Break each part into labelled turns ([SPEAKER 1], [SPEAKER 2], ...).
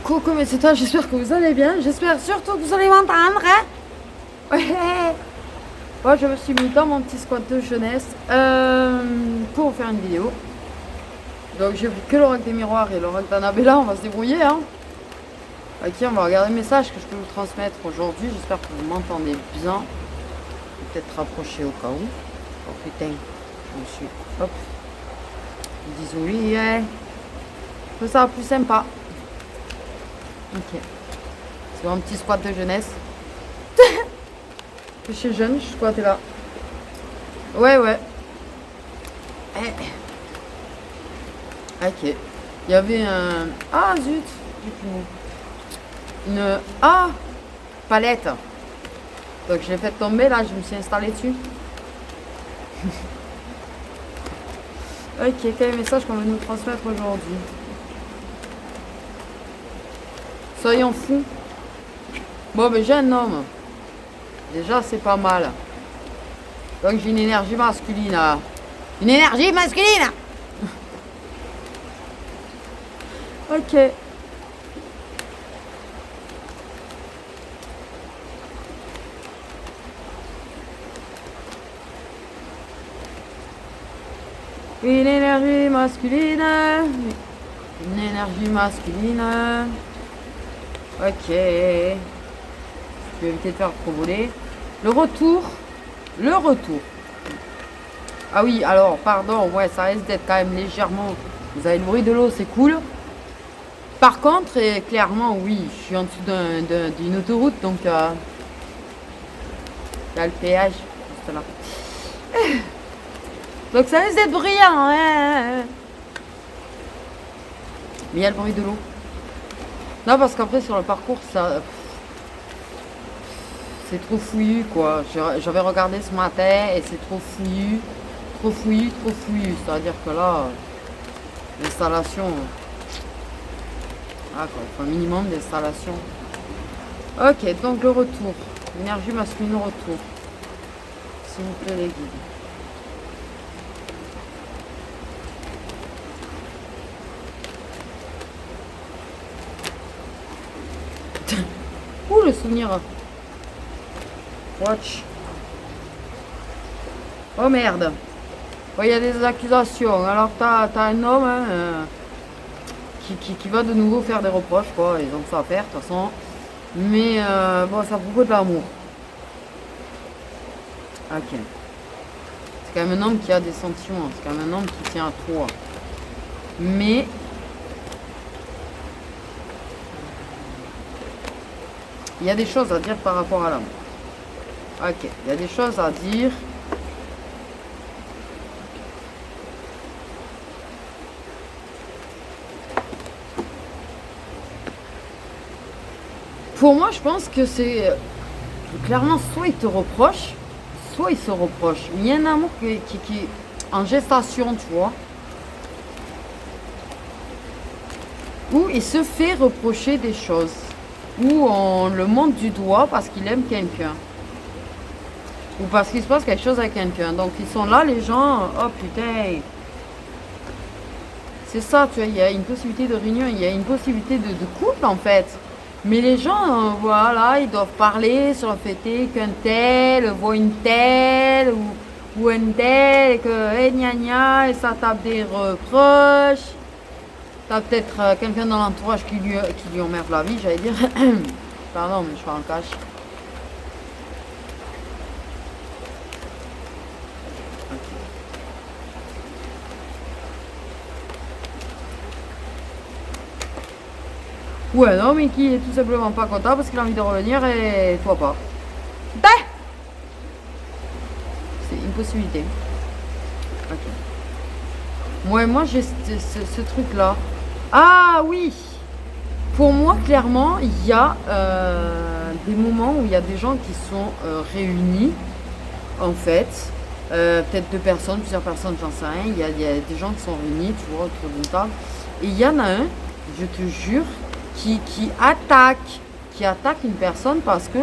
[SPEAKER 1] Coucou mes c'est toi, j'espère que vous allez bien. J'espère surtout que vous allez m'entendre. Hein. Ouais. Moi je me suis mis dans mon petit squat de jeunesse pour faire une vidéo. Donc j'ai pris que l'oracle des miroirs et l'oracle d'Annabella, on va se débrouiller. Hein. Ok, on va regarder le message que je peux vous transmettre aujourd'hui. J'espère que vous m'entendez bien. Peut-être rapprocher au cas où. Oh putain, je me suis... Hop. Ils disent oui, ouais. Ça sera plus sympa. Ok. C'est un petit squat de jeunesse. Je suis jeune, je squattais là. Ouais. Ok. Il y avait un... Ah zut. Une... Ah palette. Donc je l'ai fait tomber là, je me suis installée dessus. Ok, quel message qu'on veut nous transmettre aujourd'hui? Soyons fous. Bon, mais j'ai un homme. Déjà, c'est pas mal. Donc, j'ai une énergie masculine. Une énergie masculine. Ok. Une énergie masculine. Une énergie masculine. Ok. Je vais éviter de faire trop voler. Le retour. Ah oui, alors, pardon, ouais, ça risque d'être quand même légèrement... Vous avez le bruit de l'eau, c'est cool. Par contre, et clairement, oui, je suis en dessous d'une autoroute, donc... il y a le péage, juste là. Donc ça risque d'être brillant, hein. Mais il y a le bruit de l'eau. Non, parce qu'après, sur le parcours, ça... C'est trop fouillu, quoi. J'avais regardé ce matin et c'est trop fouillu. Trop fouillu. C'est-à-dire que là, l'installation... Ah, quoi, il faut un minimum d'installation. Ok, donc le retour. Énergie masculine au retour. S'il vous plaît, les guides. Ouh, le souvenir. Watch. Oh merde. Il y a des accusations. Alors t'as un homme hein, qui va de nouveau faire des reproches, quoi. Ils ont ça à faire de toute façon. Mais bon, ça a beaucoup de l'amour. Ok. C'est quand même un homme qui a des sentiments. C'est quand même un homme qui tient à toi. Mais il y a des choses à dire par rapport à l'amour. Ok, il y a des choses à dire. Pour moi, je pense que c'est clairement soit il te reproche, soit il se reproche. Mais il y a un amour qui est en gestation, tu vois. Où il se fait reprocher des choses. Où on le monte du doigt parce qu'il aime quelqu'un. Ou parce qu'il se passe quelque chose avec quelqu'un. Donc ils sont là, les gens, oh putain. C'est ça, tu vois, il y a une possibilité de réunion, il y a une possibilité de couple en fait. Mais les gens, voilà, ils doivent parler sur le fait qu'un tel voit une telle ou un tel, et que gna gna, et ça tape des reproches. T'as peut-être quelqu'un dans l'entourage qui lui emmerde la vie, j'allais dire. Pardon, mais je suis en cache. Ouais, non, mais qui est tout simplement pas content parce qu'il a envie de revenir et toi pas. C'est une possibilité. Ok. Moi j'ai ce truc-là. Ah oui! Pour moi, clairement, il y a des moments où il y a des gens qui sont réunis, en fait. Peut-être deux personnes, plusieurs personnes, j'en sais rien. Il y a des gens qui sont réunis, tu vois, autour d'une table. Et il y en a un, je te jure, qui attaque une personne parce que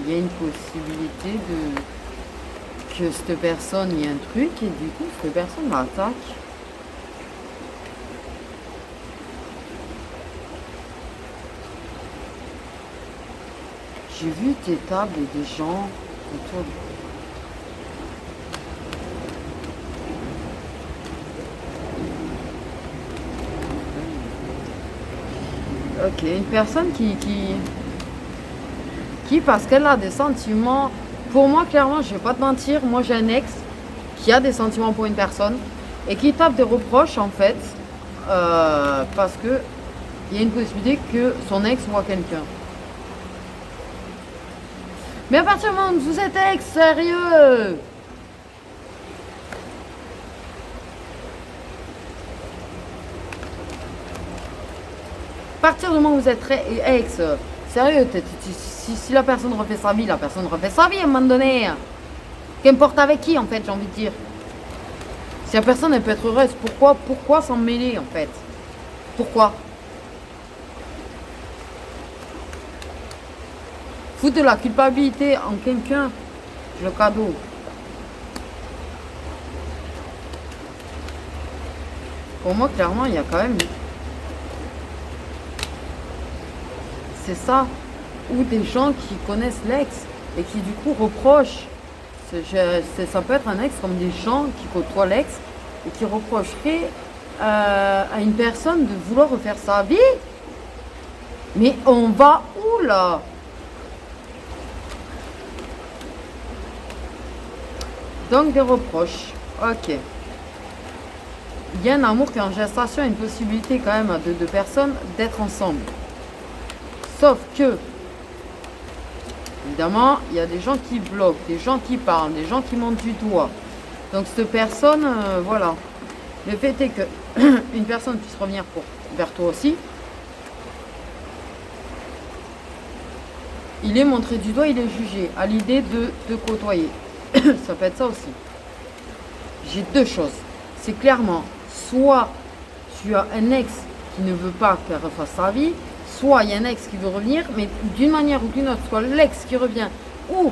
[SPEAKER 1] il y a une possibilité de que cette personne il y a un truc et du coup cette personne m'attaque. J'ai vu des tables et des gens autour de... Ok, une personne qui parce qu'elle a des sentiments, pour moi clairement, je vais pas te mentir, moi j'ai un ex qui a des sentiments pour une personne et qui tape des reproches en fait parce que il y a une possibilité que son ex voit quelqu'un. Mais à partir du moment où vous êtes ex, sérieux, à partir du moment où vous êtes ex, sérieux, si la personne refait sa vie, la personne refait sa vie à un moment donné. Qu'importe avec qui, en fait, j'ai envie de dire. Si la personne, elle peut être heureuse, pourquoi s'en mêler, en fait? Pourquoi? Foutre de la culpabilité en quelqu'un, le cadeau. Pour moi, clairement, il y a quand même... C'est ça. Ou des gens qui connaissent l'ex et qui, du coup, reprochent. Ça peut être un ex comme des gens qui côtoient l'ex et qui reprocheraient à une personne de vouloir refaire sa vie. Mais on va où, là? Donc des reproches. Ok. Il y a un amour qui est en gestation, une possibilité quand même à deux personnes d'être ensemble. Sauf que, évidemment, il y a des gens qui bloquent, des gens qui parlent, des gens qui montent du doigt. Donc cette personne, voilà. Le fait est que une personne puisse revenir vers toi aussi. Il est montré du doigt, il est jugé à l'idée de te côtoyer. Ça peut être ça aussi. J'ai deux choses. C'est clairement, soit tu as un ex qui ne veut pas qu'elle refasse sa vie, soit il y a un ex qui veut revenir, mais d'une manière ou d'une autre, soit l'ex qui revient, ou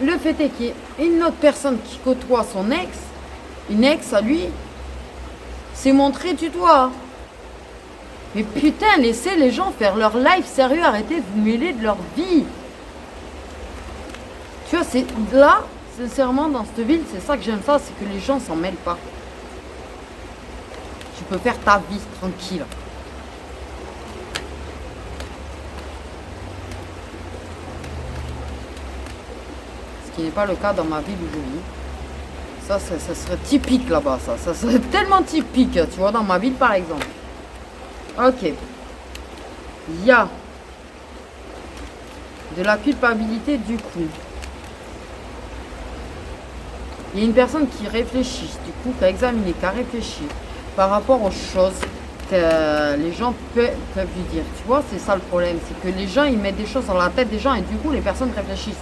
[SPEAKER 1] le fait est qu'il y ait une autre personne qui côtoie son ex, une ex à lui, c'est montré du doigt. Mais putain, laissez les gens faire leur life sérieux, arrêtez de vous mêler de leur vie. Tu vois, c'est là, sincèrement, dans cette ville, c'est ça que j'aime ça, c'est que les gens s'en mêlent pas. Tu peux faire ta vie tranquille. Ce qui n'est pas le cas dans ma ville où je vis. Ça serait typique là-bas, ça. Ça serait tellement typique, tu vois, dans ma ville par exemple. Ok. Il y a de la culpabilité du coup. Il y a une personne qui réfléchit, du coup, qui a examiné, qui a réfléchi par rapport aux choses que les gens peuvent lui dire. Tu vois, c'est ça le problème. C'est que les gens, ils mettent des choses dans la tête des gens et du coup, les personnes réfléchissent.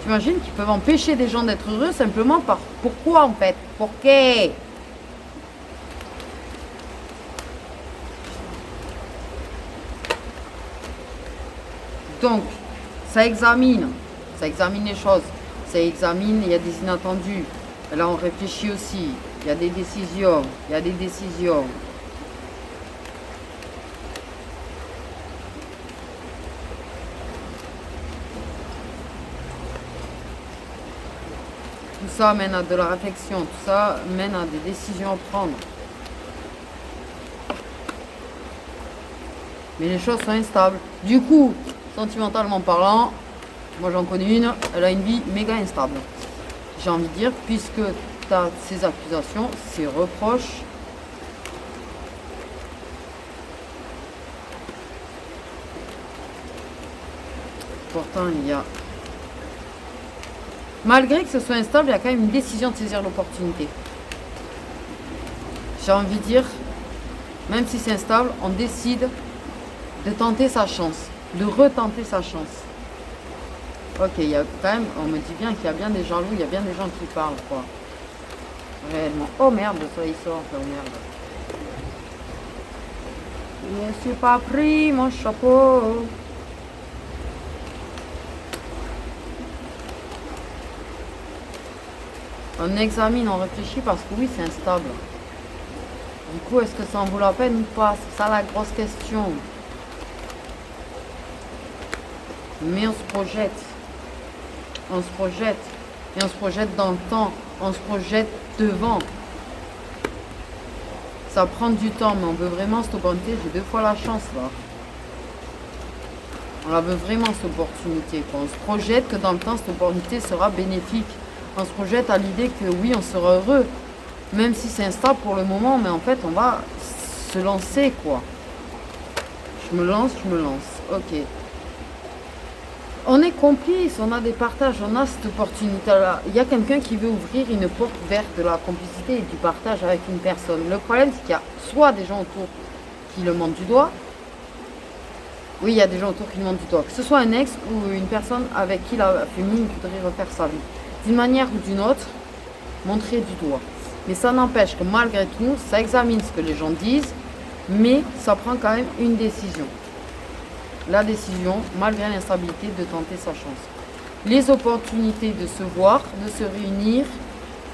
[SPEAKER 1] Tu imagines qu'ils peuvent empêcher des gens d'être heureux simplement par pourquoi en fait? Pourquoi? Donc, ça examine les choses. Ça examine, il y a des inattendus. Là, on réfléchit aussi. Il y a des décisions. Tout ça mène à de la réflexion. Tout ça mène à des décisions à prendre. Mais les choses sont instables. Du coup, sentimentalement parlant, moi j'en connais une, elle a une vie méga instable. J'ai envie de dire, puisque tu as ces accusations, ces reproches. Pourtant, il y a... Malgré que ce soit instable, il y a quand même une décision de saisir l'opportunité. J'ai envie de dire, même si c'est instable, on décide de tenter sa chance, de retenter sa chance. Ok, il y a quand même, on me dit bien qu'il y a bien des jaloux, il y a bien des gens qui parlent, quoi. Réellement. Oh merde, le soleil sort, oh merde. Je suis pas pris mon chapeau. On examine, on réfléchit parce que oui, c'est instable. Du coup, est-ce que ça en vaut la peine ou pas? C'est ça la grosse question. Mais on se projette. On se projette. Et on se projette dans le temps. On se projette devant. Ça prend du temps, mais on veut vraiment cette opportunité. J'ai 2 fois la chance là. On la veut vraiment cette opportunité. On se projette que dans le temps, cette opportunité sera bénéfique. On se projette à l'idée que oui, on sera heureux. Même si c'est instable pour le moment, mais en fait, on va se lancer quoi. Je me lance. Ok. On est complice, on a des partages, on a cette opportunité-là. Il y a quelqu'un qui veut ouvrir une porte verte de la complicité et du partage avec une personne. Le problème, c'est qu'il y a soit des gens autour qui le montrent du doigt. Oui, il y a des gens autour qui le montrent du doigt. Que ce soit un ex ou une personne avec qui la féminine voudrait refaire sa vie. D'une manière ou d'une autre, montrer du doigt. Mais ça n'empêche que malgré tout, ça examine ce que les gens disent, mais ça prend quand même une décision. La décision, malgré l'instabilité, de tenter sa chance. Les opportunités de se voir, de se réunir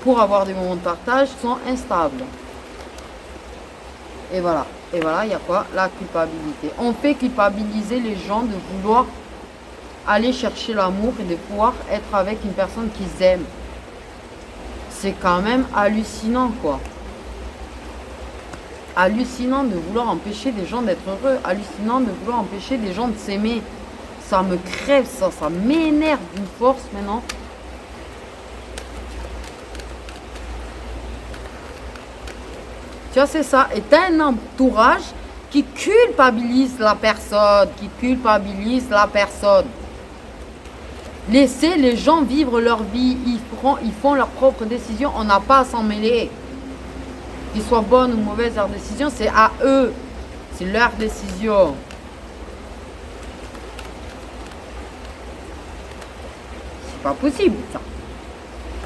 [SPEAKER 1] pour avoir des moments de partage sont instables. Et voilà, il y a quoi? La culpabilité. On fait culpabiliser les gens de vouloir aller chercher l'amour et de pouvoir être avec une personne qu'ils aiment. C'est quand même hallucinant, quoi. Hallucinant de vouloir empêcher des gens d'être heureux. Hallucinant de vouloir empêcher des gens de s'aimer. Ça me crève, ça m'énerve d'une force maintenant. Tu vois, c'est ça. Et t'as un entourage qui culpabilise la personne. Laissez les gens vivre leur vie. Ils font leurs propres décisions. On n'a pas à s'en mêler. Qu'ils soient bonnes ou mauvaises, leurs décisions, c'est à eux. C'est leur décision. C'est pas possible, ça.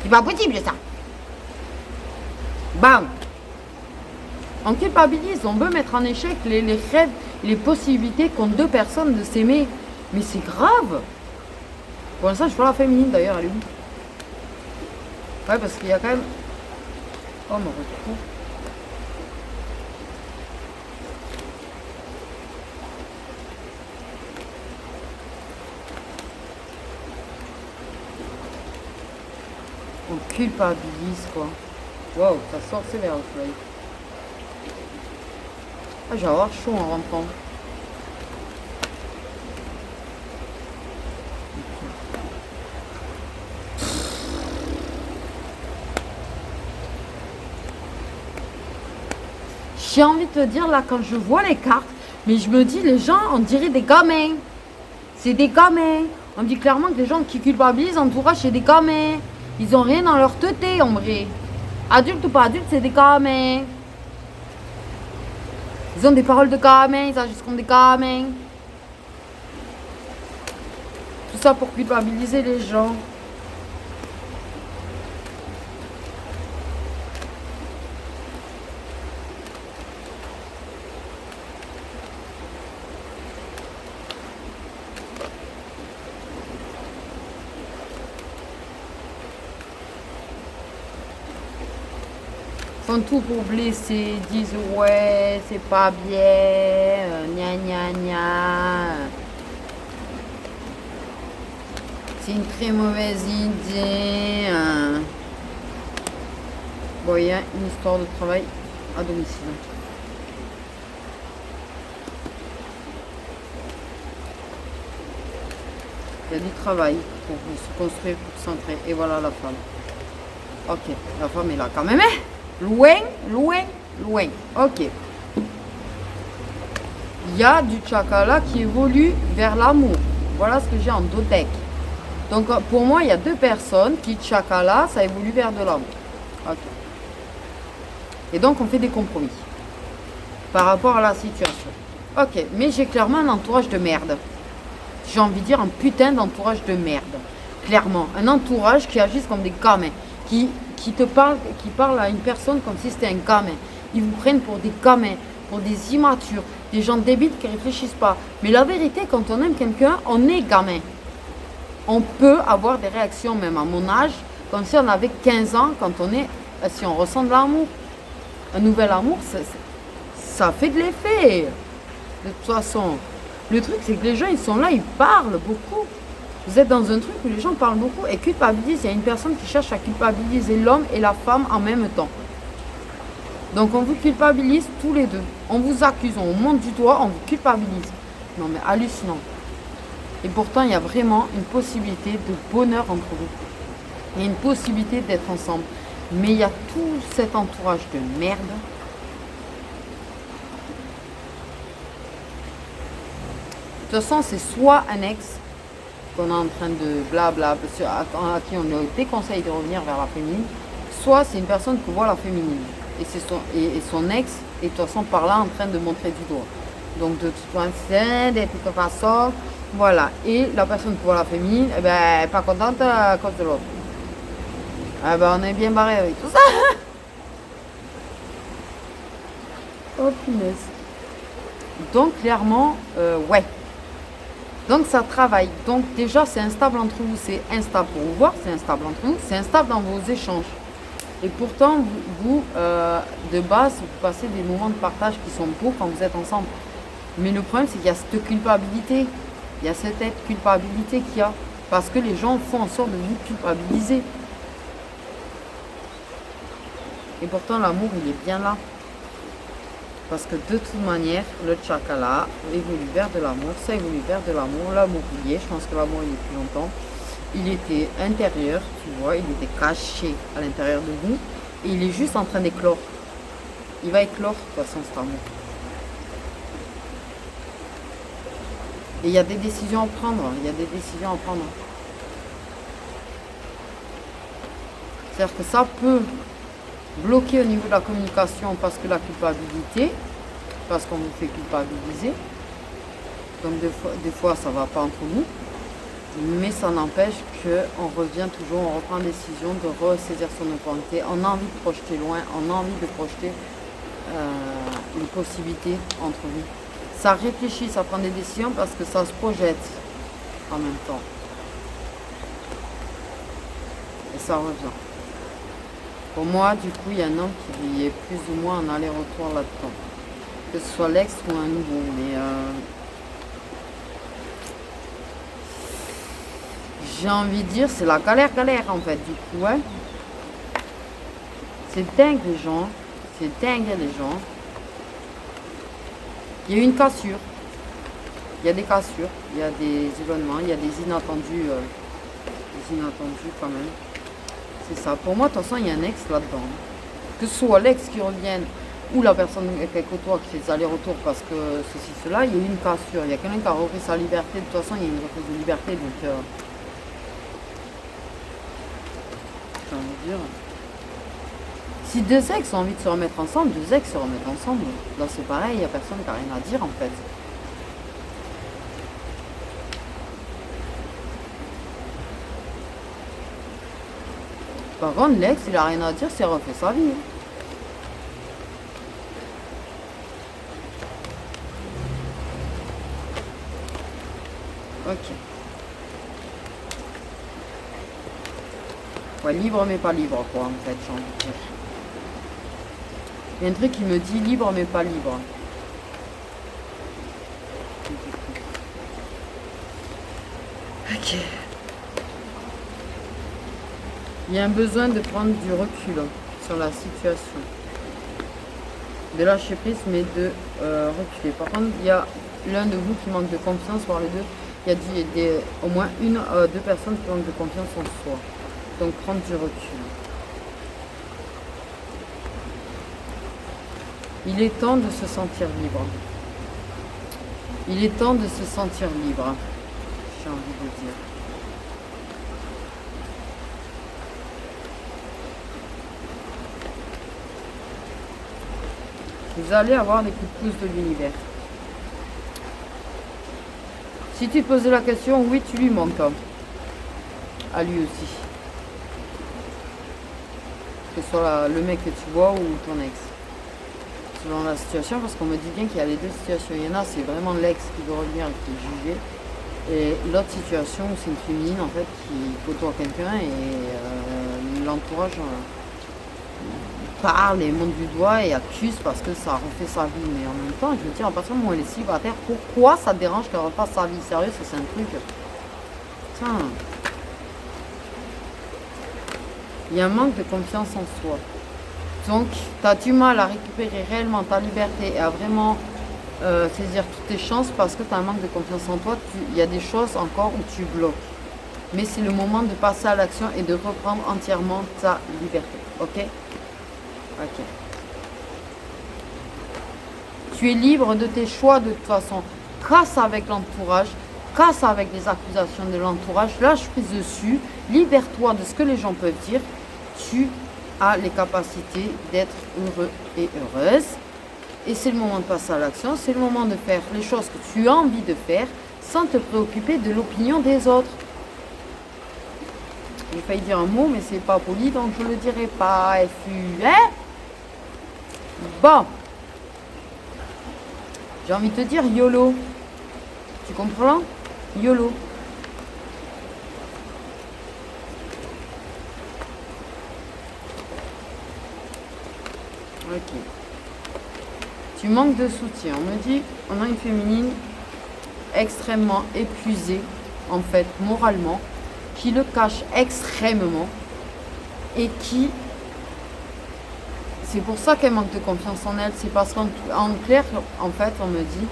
[SPEAKER 1] C'est pas possible, ça. Bam. On culpabilise, on veut mettre en échec les rêves, les possibilités qu'ont 2 personnes de s'aimer. Mais c'est grave. Pour l'instant, je vois la féminine d'ailleurs, elle est où? Ouais, parce qu'il y a quand même... Oh, mon retour. On culpabilise quoi. Waouh, ça sort sévère le soleil. Ah, je vais avoir chaud en rentrant. J'ai envie de te dire là, quand je vois les cartes, mais je me dis, les gens, on dirait des gamins. C'est des gamins. On dit clairement que les gens qui culpabilisent, entourage, c'est des gamins. Ils ont rien dans leur teuté, en vrai. Adulte ou pas adulte, c'est des gamins. Ils ont des paroles de gamins, ils agissent comme des gamins. Tout ça pour culpabiliser les gens. Font tout pour blesser, disent ouais, c'est pas bien, gna gna gna. C'est une très mauvaise idée. Bon, il y a une histoire de travail à domicile. Il y a du travail pour se construire, pour se centrer. Et voilà la femme. Ok, la femme est là quand même. Loin. Ok. Il y a du chakra qui évolue vers l'amour. Voilà ce que j'ai en deck. Donc pour moi, il y a 2 personnes qui chakra, ça évolue vers de l'amour. Ok. Et donc on fait des compromis par rapport à la situation. Ok, mais j'ai clairement un entourage de merde. J'ai envie de dire un putain d'entourage de merde. Clairement, un entourage qui agisse comme des gamins, qui parle à une personne comme si c'était un gamin. Ils vous prennent pour des gamins, pour des immatures, des gens débiles qui ne réfléchissent pas. Mais la vérité, quand on aime quelqu'un, on est gamin. On peut avoir des réactions, même à mon âge, comme si on avait 15 ans quand si on ressent de l'amour. Un nouvel amour, ça fait de l'effet. De toute façon, le truc, c'est que les gens, ils sont là, ils parlent beaucoup. Vous êtes dans un truc où les gens parlent beaucoup et culpabilisent. Il y a une personne qui cherche à culpabiliser l'homme et la femme en même temps. Donc on vous culpabilise tous les deux. On vous accuse, on vous monte du doigt, on vous culpabilise. Non mais hallucinant. Et pourtant, il y a vraiment une possibilité de bonheur entre vous. Il y a une possibilité d'être ensemble. Mais il y a tout cet entourage de merde. De toute façon, c'est soit un ex qu'on est en train de blabla, à qui on a déconseille de revenir vers la féminine, soit c'est une personne qui voit la féminine. Et son ex est de toute façon par là en train de montrer du doigt. Donc de toute façon, de toute façon, voilà. Et la personne qui voit la féminine, eh ben, pas contente à cause de l'autre. Ah ben, on est bien barré avec tout ça. Oh punaise. Donc clairement, ouais. Donc ça travaille. Donc déjà c'est instable entre vous, c'est instable pour vous voir, c'est instable entre vous, c'est instable dans vos échanges. Et pourtant, vous de base, vous passez des moments de partage qui sont beaux quand vous êtes ensemble. Mais le problème, c'est qu'il y a cette culpabilité. Il y a cette culpabilité qu'il y a. Parce que les gens font en sorte de vous culpabiliser. Et pourtant, l'amour, il est bien là. Parce que de toute manière, le chakala évolue vers de l'amour. Ça évolue vers de l'amour. L'amour, il y est. Je pense que l'amour, il est plus longtemps. Il était intérieur, tu vois. Il était caché à l'intérieur de vous. Et il est juste en train d'éclore. Il va éclore, de toute façon, cet amour. Et il y a des décisions à prendre. Il y a des décisions à prendre. C'est-à-dire que ça peut bloquer au niveau de la communication parce que la culpabilité, parce qu'on vous fait culpabiliser. Donc des fois ça ne va pas entre nous. Mais ça n'empêche qu'on revient toujours, on reprend la décision de ressaisir son opportunité. On a envie de projeter loin, on a envie de projeter une possibilité entre vous. Ça réfléchit, ça prend des décisions parce que ça se projette en même temps. Et ça revient. Pour moi, du coup, il y a un homme qui est plus ou moins en aller-retour là-dedans. Que ce soit l'ex ou un nouveau. Mais j'ai envie de dire, c'est la galère en fait. Du coup, ouais. C'est dingue les gens. C'est dingue les gens. Il y a eu une cassure. Il y a des cassures. Il y a des événements. Il y a des inattendus. Des inattendus quand même. C'est ça. Pour moi, de toute façon, il y a un ex là-dedans. Que ce soit l'ex qui revienne ou la personne qu'elle côtoie qui fait des allers-retours parce que ceci, cela, il y a eu une cassure. Il y a quelqu'un qui a repris sa liberté. De toute façon, il y a une reprise de liberté. Donc, j'ai envie de dire. Si deux ex ont envie de se remettre ensemble, deux ex se remettent ensemble. Là, c'est pareil, il n'y a personne qui n'a rien à dire en fait. Par contre, l'ex, il a rien à dire, c'est refait sa vie. Ok. Ouais, libre mais pas libre, quoi, en fait, j'ai envie de dire. Il y a un truc qui me dit libre mais pas libre. Ok. Il y a un besoin de prendre du recul sur la situation. De lâcher prise, mais de reculer. Par contre, il y a l'un de vous qui manque de confiance, voire les deux. Il y a au moins deux personnes qui manquent de confiance en soi. Donc, prendre du recul. Il est temps de se sentir libre. Il est temps de se sentir libre. J'ai envie de dire. Vous allez avoir des coups de pouce de l'univers. Si tu te posais la question, oui, tu lui manques. À lui aussi. Que ce soit le mec que tu vois ou ton ex. Selon la situation, parce qu'on me dit bien qu'il y a les deux situations. Il y en a, c'est vraiment l'ex qui doit revenir et qui est jugé. Et l'autre situation, c'est une féminine en fait qui côtoie quelqu'un et l'entourage parle et monte du doigt et accuse parce que ça refait sa vie. Mais en même temps, je veux dire, à partir du moment où elle est célibataire, pourquoi ça te dérange qu'elle refasse sa vie? Sérieux, ça, c'est un truc. Tiens. Il y a un manque de confiance en soi. Donc, tu as du mal à récupérer réellement ta liberté et à vraiment saisir toutes tes chances parce que tu as un manque de confiance en toi. Il y a des choses encore où tu bloques. Mais c'est le moment de passer à l'action et de reprendre entièrement ta liberté. Ok? Ok. Tu es libre de tes choix de toute façon. Casse avec l'entourage. Casse avec les accusations de l'entourage. Lâche prise dessus. Libère-toi de ce que les gens peuvent dire. Tu as les capacités d'être heureux et heureuse. Et c'est le moment de passer à l'action. C'est le moment de faire les choses que tu as envie de faire sans te préoccuper de l'opinion des autres. J'ai failli dire un mot, mais c'est pas poli, donc je le dirai pas. FU, hein? Bon. J'ai envie de te dire YOLO. Tu comprends? YOLO. Ok. Tu manques de soutien. On me dit, on a une féminine extrêmement épuisée, en fait, moralement, qui le cache extrêmement et qui... C'est pour ça qu'elle manque de confiance en elle. C'est parce qu'en clair, en fait, on me dit,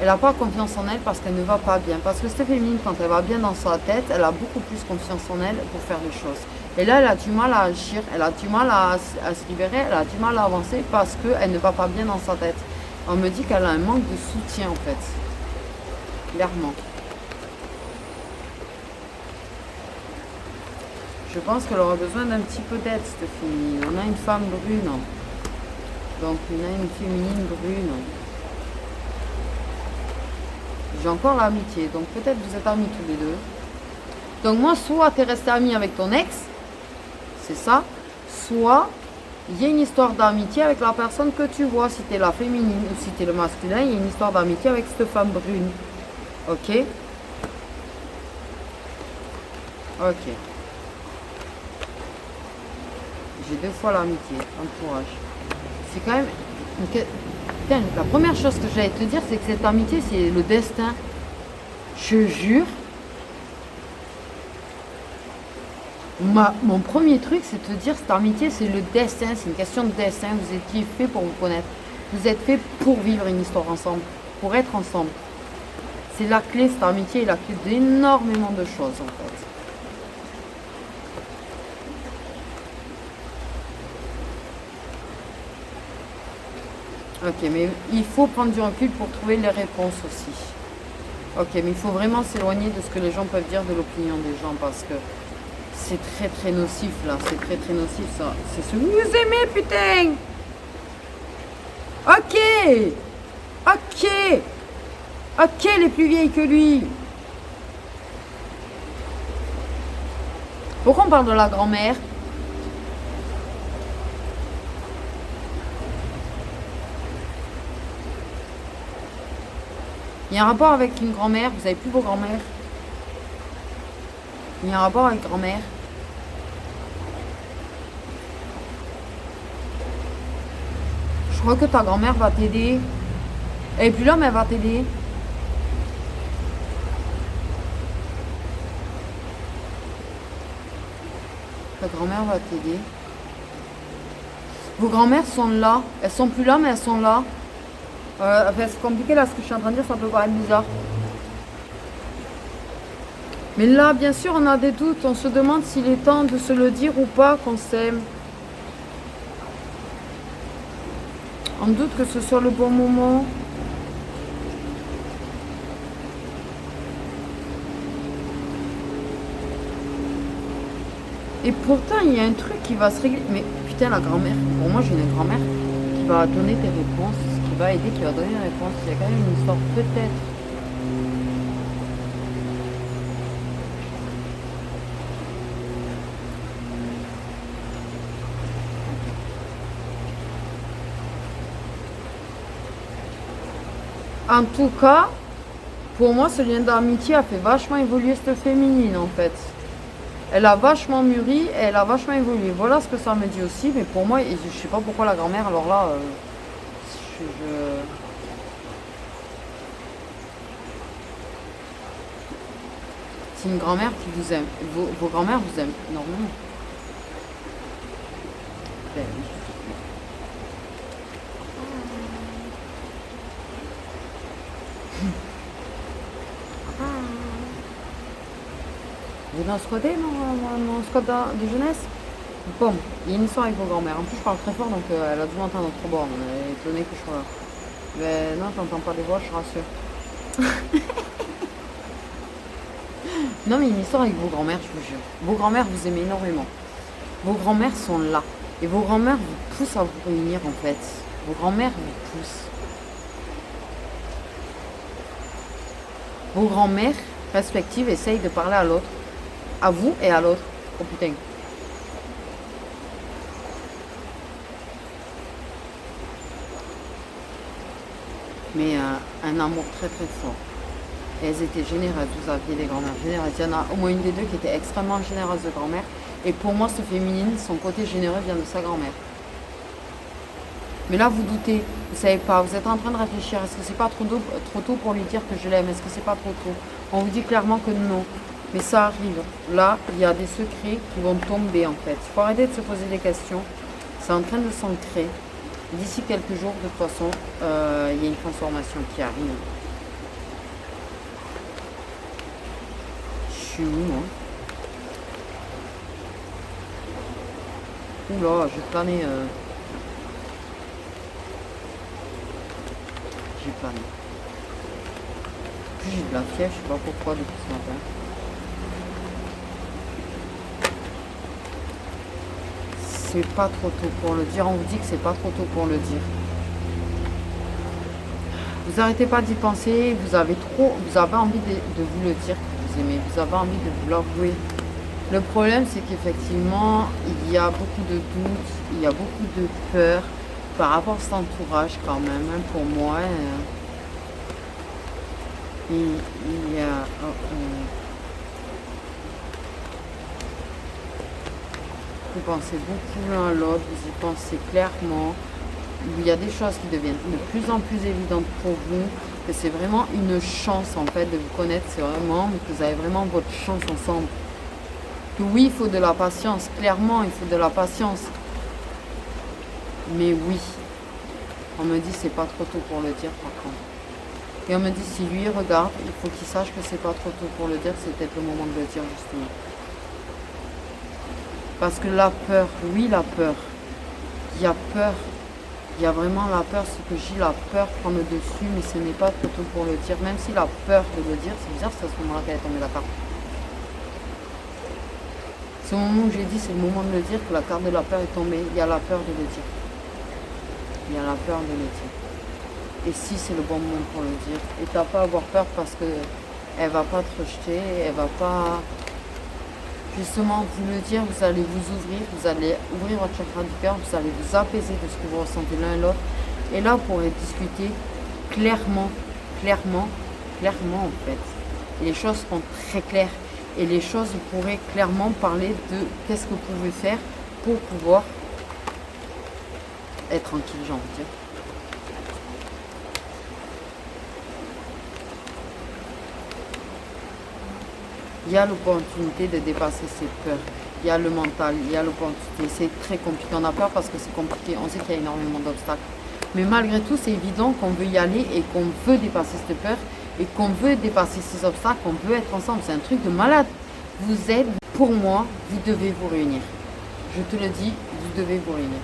[SPEAKER 1] elle n'a pas confiance en elle parce qu'elle ne va pas bien. Parce que cette féminine, quand elle va bien dans sa tête, elle a beaucoup plus confiance en elle pour faire les choses. Et là, elle a du mal à agir, elle a du mal à se libérer, elle a du mal à avancer parce qu'elle ne va pas bien dans sa tête. On me dit qu'elle a un manque de soutien, en fait. Clairement. Je pense qu'elle aura besoin d'un petit peu d'aide, cette féminine. On a une femme brune. Donc, on a une féminine brune. J'ai encore l'amitié. Donc, peut-être vous êtes amis tous les deux. Donc, moi, soit tu es resté ami avec ton ex. C'est ça. Soit, il y a une histoire d'amitié avec la personne que tu vois. Si tu es la féminine ou si tu es le masculin, il y a une histoire d'amitié avec cette femme brune. Ok? Ok. J'ai 2 fois l'amitié, entourage. C'est quand même... Putain, la première chose que j'allais te dire, c'est que cette amitié, c'est le destin. Je jure. Mon premier truc, c'est de te dire, cette amitié, c'est le destin. C'est une question de destin. Vous étiez fait pour vous connaître. Vous êtes fait pour vivre une histoire ensemble. Pour être ensemble. C'est la clé, cette amitié est la clé d'énormément de choses, en fait. Ok, mais il faut prendre du recul pour trouver les réponses aussi. Ok, mais il faut vraiment s'éloigner de ce que les gens peuvent dire de l'opinion des gens parce que c'est très très nocif là, c'est très très nocif ça. C'est ce que vous aimez, putain. Ok. Ok. Ok, elle est plus vieille que lui. Pourquoi on parle de la grand-mère? Il y a un rapport avec une grand-mère. Vous avez plus vos grand-mères? Il y a un rapport avec grand-mère. Je crois que ta grand-mère va t'aider. Elle est plus là, mais elle va t'aider. Ta grand-mère va t'aider. Vos grand-mères sont là. Elles sont plus là, mais elles sont là. Enfin, c'est compliqué là, ce que je suis en train de dire, ça peut paraître bizarre. Mais là, bien sûr, on a des doutes. On se demande s'il est temps de se le dire ou pas qu'on s'aime. On doute que ce soit le bon moment. Et pourtant, il y a un truc qui va se régler. Mais putain, la grand-mère. Pour moi, j'ai une grand-mère qui va donner des réponses, qui va aider, qui va donner des réponses. Il y a quand même une histoire, peut-être. En tout cas, pour moi, ce lien d'amitié a fait vachement évoluer cette féminine, en fait. Elle a vachement mûri, elle a vachement évolué. Voilà ce que ça me dit aussi, mais pour moi, je sais pas pourquoi la grand-mère, alors là, je- c'est une grand-mère qui vous aime. Vos grand-mères vous aiment énormément. Ben oui. Vous dans ce côté, mon squat de jeunesse? Bon, il y a une histoire avec vos grand-mères. En plus, je parle très fort, donc elle a dû m'entendre trop bas. Elle est étonnée que je sois là. Mais non, t'entends pas les voix, je rassure. Non, mais une histoire avec vos grand-mères, je vous jure. Vos grand-mères vous aimez énormément. Vos grand-mères sont là. Et vos grand-mères vous poussent à vous réunir, en fait. Vos grand-mères vous poussent. Vos grand-mères respectives essayent de parler à l'autre. À vous et à l'autre. Oh putain. Mais un amour très très fort. Et elles étaient généreuses, vous aviez des grand-mères généreuses. Il y en a au moins une des deux qui était extrêmement généreuse de grand-mère. Et pour moi, ce féminine, son côté généreux vient de sa grand-mère. Mais là, vous doutez, vous savez pas, vous êtes en train de réfléchir. Est-ce que c'est pas trop tôt pour lui dire que je l'aime? Est-ce que c'est pas trop tôt? On vous dit clairement que non. Mais ça arrive. Là, il y a des secrets qui vont tomber en fait. Il faut arrêter de se poser des questions. C'est en train de s'ancrer. D'ici quelques jours, de toute façon, il y a une transformation qui arrive. Je suis où, moi? Oula, j'ai plané. J'ai plané. Puis j'ai de la fièvre, je sais pas pourquoi depuis ce matin. C'est pas trop tôt pour le dire. On vous dit que c'est pas trop tôt pour le dire. Vous arrêtez pas d'y penser. Vous avez envie de vous le dire que vous aimez. Vous avez envie de vous l'avouer. Le problème, c'est qu'effectivement, il y a beaucoup de doutes, il y a beaucoup de peur par rapport à cet entourage quand même. Hein, pour moi, il y a... vous pensez beaucoup l'un à l'autre, vous y pensez clairement. Il y a des choses qui deviennent de plus en plus évidentes pour vous, que c'est vraiment une chance en fait de vous connaître, c'est vraiment que vous avez vraiment votre chance ensemble. Que oui, il faut de la patience, clairement, il faut de la patience. Mais oui, on me dit c'est pas trop tôt pour le dire par contre. Et on me dit si lui regarde, il faut qu'il sache que c'est pas trop tôt pour le dire, c'est peut-être le moment de le dire justement. Parce que la peur, oui la peur, il y a peur, il y a vraiment la peur, ce que j'ai la peur prend le dessus, mais ce n'est pas trop tôt pour le dire, même si la peur de le dire, c'est bizarre, c'est à ce moment-là qu'elle est tombée la carte. C'est au moment où j'ai dit c'est le moment de le dire que la carte de la peur est tombée, il y a la peur de le dire. Il y a la peur de le dire. Et si c'est le bon moment pour le dire, et t'as pas à avoir peur parce que elle va pas te rejeter, elle va pas... Justement, vous le dire, vous allez vous ouvrir, vous allez ouvrir votre chakra du cœur, vous allez vous apaiser de ce que vous ressentez l'un et l'autre. Et là, vous pourrez discuter clairement en fait. Et les choses seront très claires. Et les choses, vous pourrez clairement parler de qu'est-ce que vous pouvez faire pour pouvoir être tranquille, j'ai envie de dire. Il y a l'opportunité de dépasser ses peurs. Il y a le mental, il y a l'opportunité. C'est très compliqué. On a peur parce que c'est compliqué. On sait qu'il y a énormément d'obstacles. Mais malgré tout, c'est évident qu'on veut y aller et qu'on veut dépasser cette peur et qu'on veut dépasser ces obstacles, qu'on veut être ensemble. C'est un truc de malade. Vous êtes, pour moi, vous devez vous réunir. Je te le dis, vous devez vous réunir.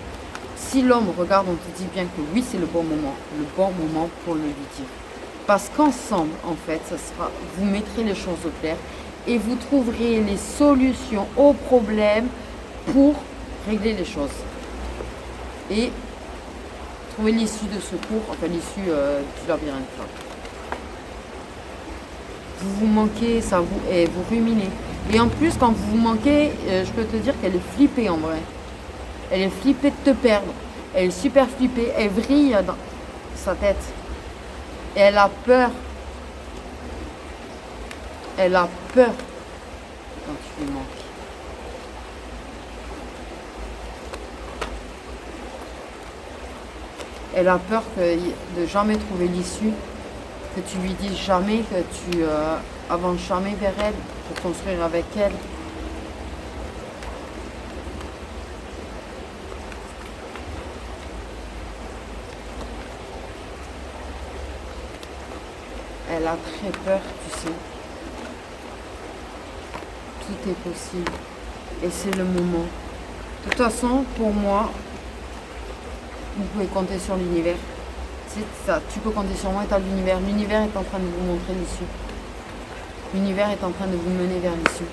[SPEAKER 1] Si l'homme regarde, on te dit bien que oui, c'est le bon moment pour le lui dire. Parce qu'ensemble, en fait, ça sera, vous mettrez les choses au clair et vous trouverez les solutions aux problèmes pour régler les choses. Et trouver l'issue de secours, enfin l'issue du labyrinthe. Vous manquez, ça vous, et vous ruminez. Et en plus, quand vous manquez, je peux te dire qu'elle est flippée en vrai. Elle est flippée de te perdre. Elle est super flippée. Elle vrille dans sa tête. Et elle a peur. Elle a peur quand tu lui manques. Elle a peur de jamais trouver l'issue, que tu lui dises jamais, que tu avances jamais vers elle pour construire avec elle. Elle a très peur, tu sais. Tout est possible. Et c'est le moment. De toute façon, pour moi, vous pouvez compter sur l'univers. C'est ça, tu peux compter sur moi et t'as l'univers. L'univers est en train de vous montrer l'issue. L'univers est en train de vous mener vers l'issue.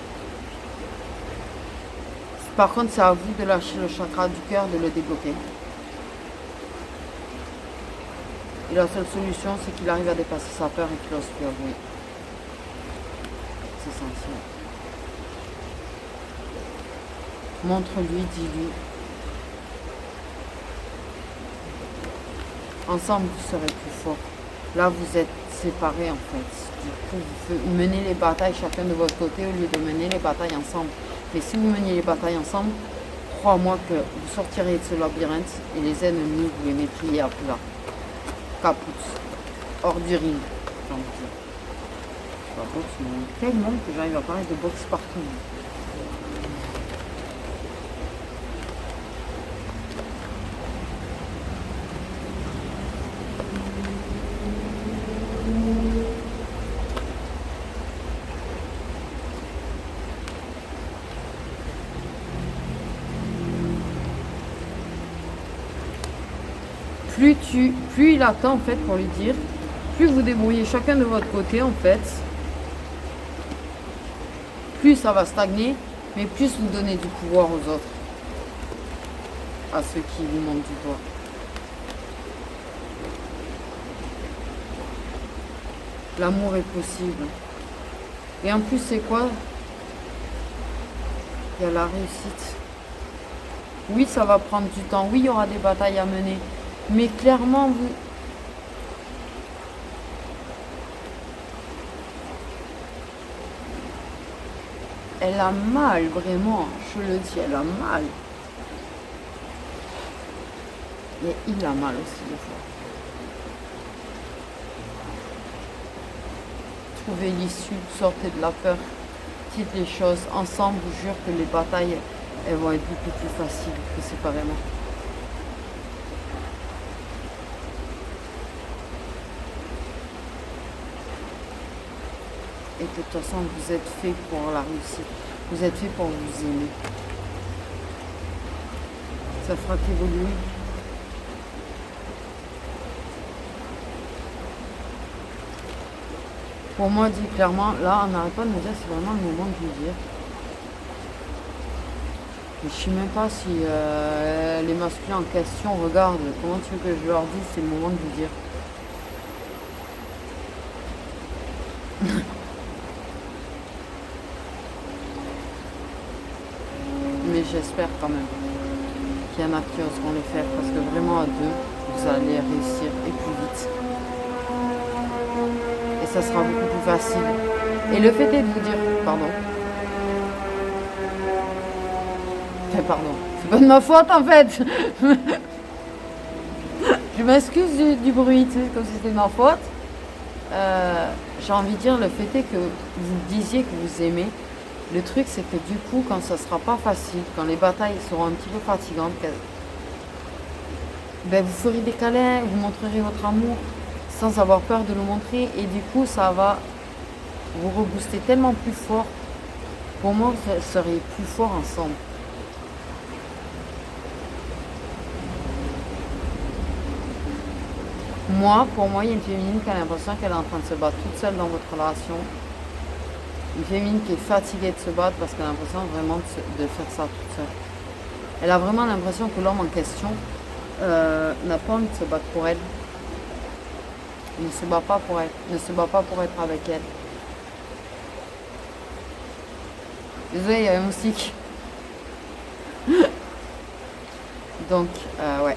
[SPEAKER 1] Par contre, c'est à vous de lâcher le chakra du cœur, de le débloquer. Et la seule solution, c'est qu'il arrive à dépasser sa peur et qu'il ose plus avouer. C'est essentiel. Montre-lui, dis-lui. Ensemble, vous serez plus fort. Là, vous êtes séparés, en fait. Du coup, vous menez les batailles chacun de votre côté au lieu de mener les batailles ensemble. Mais si vous meniez les batailles ensemble, crois-moi que vous sortirez de ce labyrinthe et les ennemis, vous les mettriez à plat. Caput. Hors du ring, j'ai envie de dire. La boxe, mais tellement que j'arrive à parler de boxe partout. Plus il attend en fait pour lui dire, plus vous débrouillez chacun de votre côté en fait, plus ça va stagner, mais plus vous donnez du pouvoir aux autres, à ceux qui vous montrent du doigt. L'amour est possible. Et en plus c'est quoi? Il y a la réussite. Oui, ça va prendre du temps, oui, il y aura des batailles à mener. Mais clairement, vous... Elle a mal, vraiment. Je le dis, elle a mal. Mais il a mal aussi, des fois. Trouvez l'issue, sortez de la peur. Dites les choses. Ensemble, je vous jure que les batailles, elles vont être beaucoup plus faciles que séparément. Et de toute façon, vous êtes fait pour la réussite. Vous êtes fait pour vous aimer. Ça fera qu'évoluer. Pour moi, dit clairement, là, on n'arrête pas de me dire, c'est vraiment le moment de lui dire. Mais je ne sais même pas si les masculins en question regardent. Comment tu veux que je leur dise, c'est le moment de lui dire. Mais j'espère quand même qu'il y en a qui oseront les faire parce que vraiment à deux, vous allez réussir et plus vite. Et ça sera beaucoup plus facile. Et le fait est de vous dire, pardon. Pardon, c'est pas de ma faute en fait. Je m'excuse du bruit, tu sais, comme si c'était de ma faute. J'ai envie de dire, le fait est que vous disiez que vous aimez. Le truc, c'est que du coup, quand ça sera pas facile, quand les batailles seront un petit peu fatigantes, ben, vous ferez des câlins, vous montrerez votre amour sans avoir peur de le montrer. Et du coup, ça va vous rebooster tellement plus fort. Pour moi, vous serez plus fort ensemble. Pour moi, il y a une féminine qui a l'impression qu'elle est en train de se battre toute seule dans votre relation. Une féminine qui est fatiguée de se battre parce qu'elle a l'impression vraiment de faire ça toute seule. Elle a vraiment l'impression que l'homme en question n'a pas envie de se battre pour elle. Il ne se bat pas pour elle. Il ne se bat pas pour être avec elle. Désolée, il y a un moustique. Donc, ouais.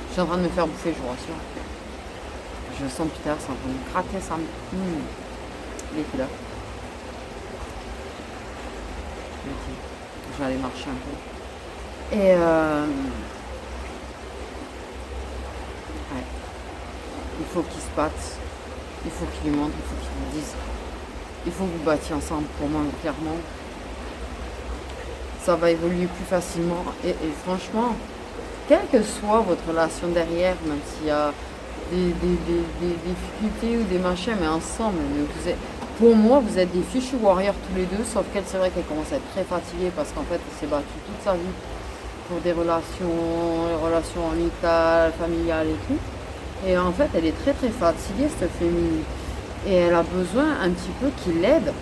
[SPEAKER 1] Je suis en train de me faire bouffer, je vous rassure. Je sens Peter, c'est en train de craquer ça. Il est là. Ok. Je vais aller marcher un peu. Et ouais, il faut qu'ils se battent, il faut qu'ils lui montrent, il faut qu'ils lui disent, il faut que vous battiez ensemble. Pour moi, clairement, ça va évoluer plus facilement. Et franchement, quelle que soit votre relation derrière, même s'il y a des difficultés ou des machins, mais ensemble, mais pour moi, vous êtes des fichus warriors tous les deux, sauf qu'elle, c'est vrai qu'elle commence à être très fatiguée parce qu'en fait, elle s'est battue toute sa vie pour des relations amicales, familiales et tout. Et en fait, elle est très très fatiguée, cette féminine. Et elle a besoin un petit peu qu'il l'aide,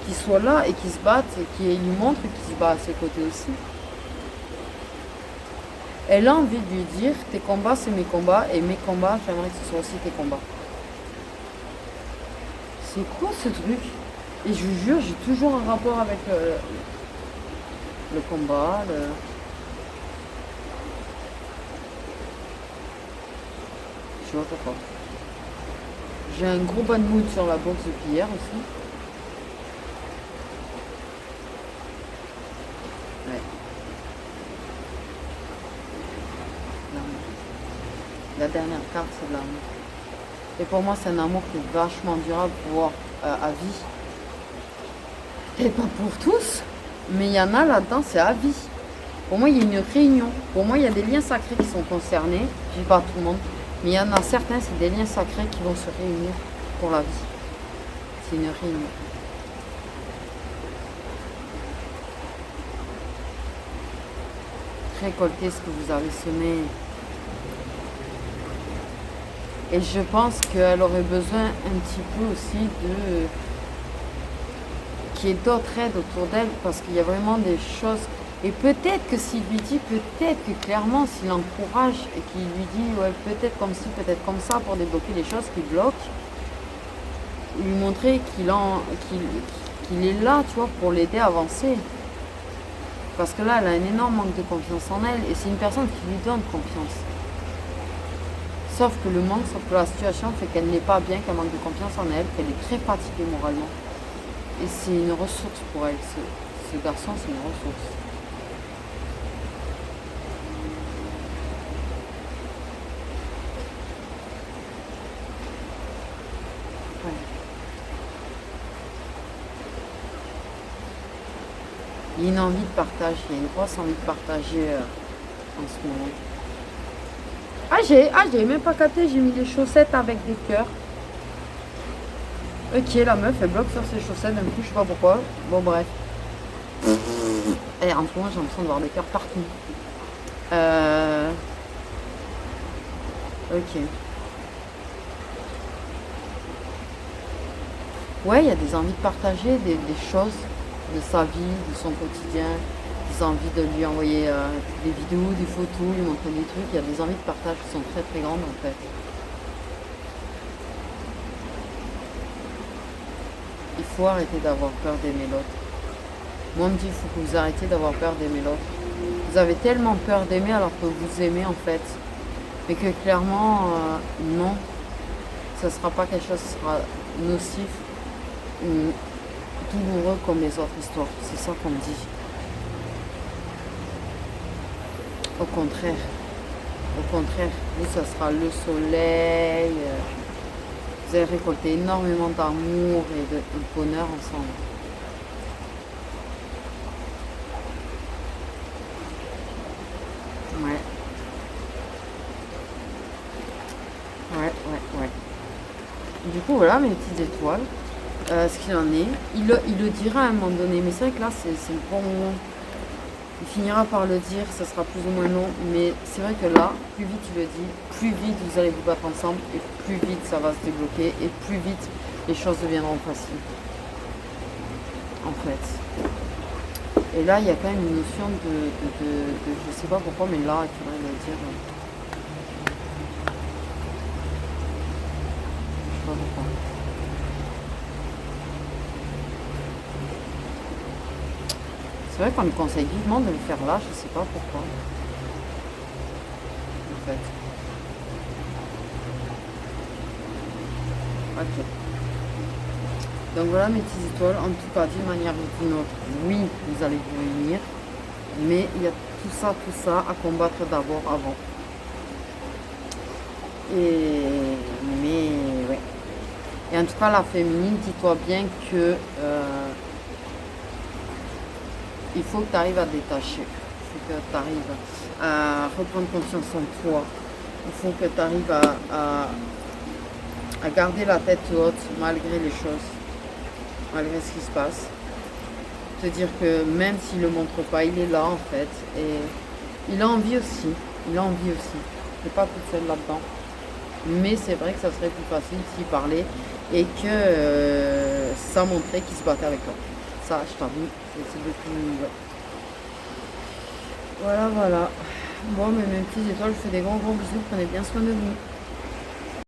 [SPEAKER 1] qu'il soit là et qu'il se batte, et qu'il lui montre qu'il se bat à ses côtés aussi. Elle a envie de lui dire, tes combats, c'est mes combats, et mes combats, j'aimerais que ce soit aussi tes combats. C'est quoi ce truc? Et je vous jure, j'ai toujours un rapport avec le combat, je sais pas pourquoi. J'ai un gros bad mood sur la boxe depuis hier aussi. Ouais. La dernière carte, c'est de l'amour. Et pour moi, c'est un amour qui est vachement durable, voire à vie. Et pas pour tous, mais il y en a là-dedans, c'est à vie. Pour moi, il y a une réunion. Pour moi, il y a des liens sacrés qui sont concernés. Je dis pas tout le monde. Mais il y en a certains, c'est des liens sacrés qui vont se réunir pour la vie. C'est une réunion. Récoltez ce que vous avez semé. Et je pense qu'elle aurait besoin un petit peu aussi qu'il y ait d'autres aides autour d'elle, parce qu'il y a vraiment des choses. Et peut-être que s'il lui dit, peut-être que clairement, s'il l'encourage et qu'il lui dit, ouais, peut-être comme ci, peut-être comme ça, pour débloquer les choses qui bloquent, lui montrer qu'il est là, tu vois, pour l'aider à avancer. Parce que là, elle a un énorme manque de confiance en elle, et c'est une personne qui lui donne confiance. Sauf que la situation fait qu'elle n'est pas bien, qu'elle manque de confiance en elle, qu'elle est très fatiguée moralement. Et c'est une ressource pour elle. Ce garçon, c'est une ressource. Ouais. Il y a une envie de partage, il y a une grosse envie de partager en ce moment. J'ai même pas capté, j'ai mis des chaussettes avec des cœurs. Ok, la meuf, elle bloque sur ses chaussettes d'un coup, je sais pas pourquoi. Bon, bref. Et en ce moment, j'ai l'impression de voir des cœurs partout. Ok. Ouais, il y a des envies de partager des choses de sa vie, de son quotidien, des envies de lui envoyer des vidéos, des photos, lui montrer des trucs. Il y a des envies de partage qui sont très très grandes en fait. Il faut arrêter d'avoir peur d'aimer l'autre. Moi, on me dit, il faut que vous arrêtiez d'avoir peur d'aimer l'autre. Vous avez tellement peur d'aimer alors que vous aimez en fait. Mais que clairement, non, ça ne sera pas quelque chose qui sera nocif ou douloureux comme les autres histoires. C'est ça qu'on me dit. Au contraire, vous, ça sera le soleil. Vous allez récolter énormément d'amour et de bonheur ensemble. Ouais. Ouais. Du coup, voilà mes petites étoiles. Ce qu'il en est. Il le dira à un moment donné, mais c'est vrai que là, c'est le bon moment. Il finira par le dire, ça sera plus ou moins long, mais c'est vrai que là, plus vite il le dit, plus vite vous allez vous battre ensemble, et plus vite ça va se débloquer, et plus vite les choses deviendront faciles. En fait. Et là, il y a quand même une notion je sais pas pourquoi, mais là, il faudrait le dire. Je sais pas pourquoi. C'est vrai qu'on lui conseille vivement de le faire là, je sais pas pourquoi. En fait. Ok. Donc voilà mes petites étoiles. En tout cas, d'une manière ou d'une autre, oui, vous allez vous réunir. Mais il y a tout ça à combattre d'abord avant. Mais ouais. Et en tout cas, la féminine, dis-toi bien que il faut que tu arrives à détacher. Il faut que tu arrives à reprendre confiance en toi. Il faut que tu arrives à garder la tête haute malgré les choses, malgré ce qui se passe. Te dire que même s'il ne le montre pas, il est là en fait. Et il a envie aussi. Il a envie aussi. Tu n'es pas toute seule là-dedans. Mais c'est vrai que ça serait plus facile s'il parlait et que ça montrait qu'il se battait avec toi. Ça, je t'avoue, c'est beaucoup. Ouais. Voilà, voilà. Bon, mais mes petites étoiles, je vous fais des gros bisous. Prenez bien soin de vous.